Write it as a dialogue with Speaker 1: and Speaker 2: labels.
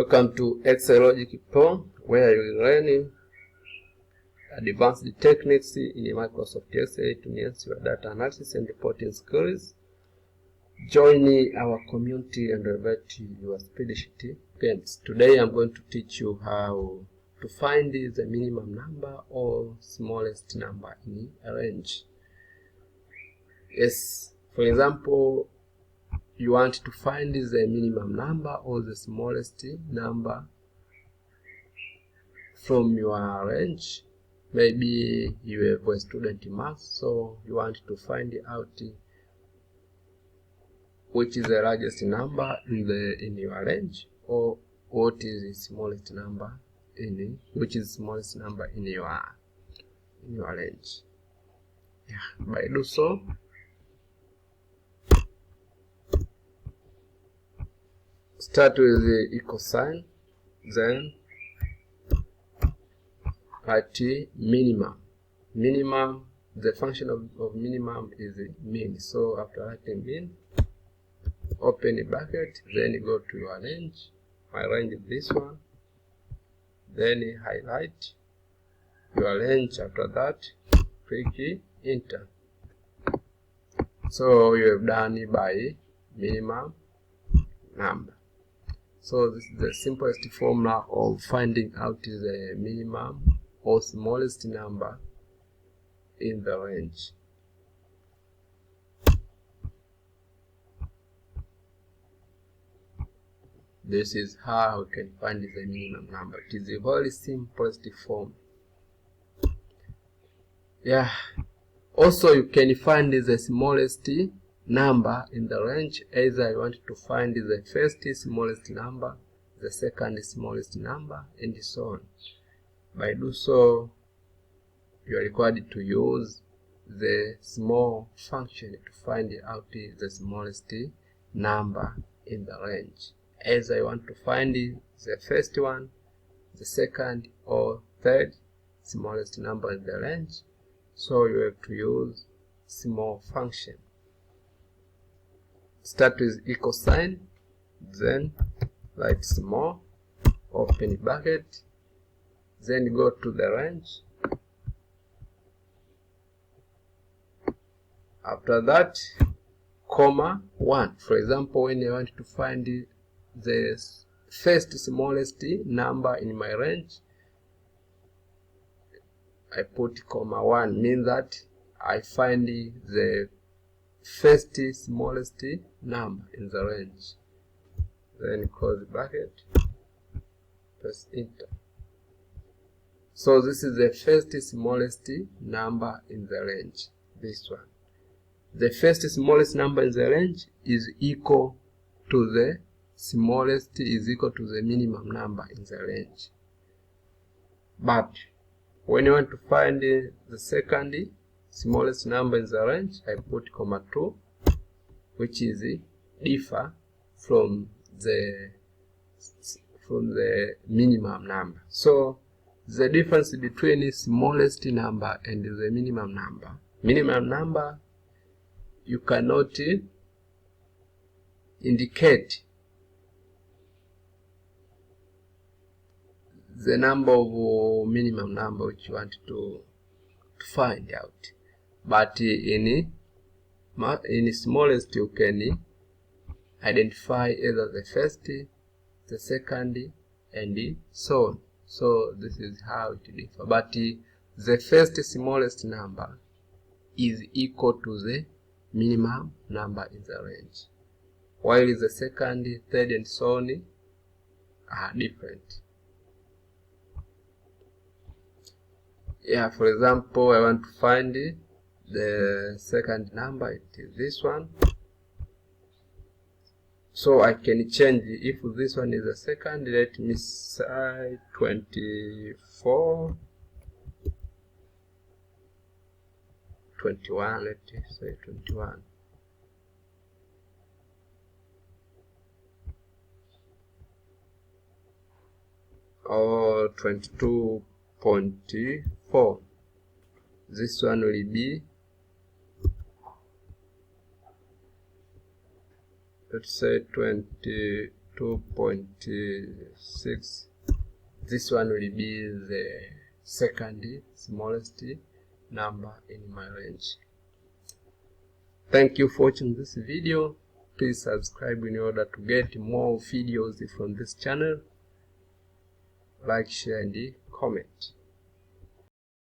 Speaker 1: Welcome to Excel Logic Pro, where you will learn advanced techniques in Microsoft Excel to enhance your data analysis and reporting skills. Join our community and elevate your spreadsheet gains. Today I'm going to teach you how to find the minimum number or smallest number in a range. Yes, for example, you want to find the minimum number or the smallest number from your range. Maybe you have a student in math, so you want to find out which is the largest number in your range, or what is the smallest number in your range. By do so, start with the equal sign, then write minimum. Minimum, the function of minimum is min. So after writing min, open a bracket, then go to your range. My range is this one. Then highlight your range. After that, click enter. So you have done by minimum number. So this is the simplest formula of finding out the minimum or smallest number in the range. This is how we can find the minimum number. It is a very simplest form. Also you can find the smallest number in the range. Either you want to find the first smallest number, the second smallest number, and so on. By do so, you are required to use the small function to find out the smallest number in the range. Either you want to find the first one, the second, or third smallest number in the range, so you have to use small function. Start with equal sign, then write small, open bracket, then go to the range. After that, comma 1. For example, when I want to find the first smallest number in my range, I put comma 1, means that I find the first smallest number in the range. Then close bracket, press enter. So this is the first smallest number in the range, this one. The first smallest number in the range is equal to the minimum number in the range. But when you want to find the second smallest number in the range, I put comma 2, which is differ from the minimum number. So the difference between the smallest number and the minimum number, you cannot indicate the number of minimum number which you want to find out. But in smallest, you can identify either the first, the second, and so on. So this is how it differs. But the first smallest number is equal to the minimum number in the range, while the second, third, and so on are different. For example, I want to find the second number. It is this one. So I can change, if this one is the second, let me say 24, 21, let me say 21. Or 22.4. This one will be, let's say 22. 2.6. This one will be the second smallest number in my range. Thank you for watching this video. Please subscribe in order to get more videos from this channel. Like, share and comment.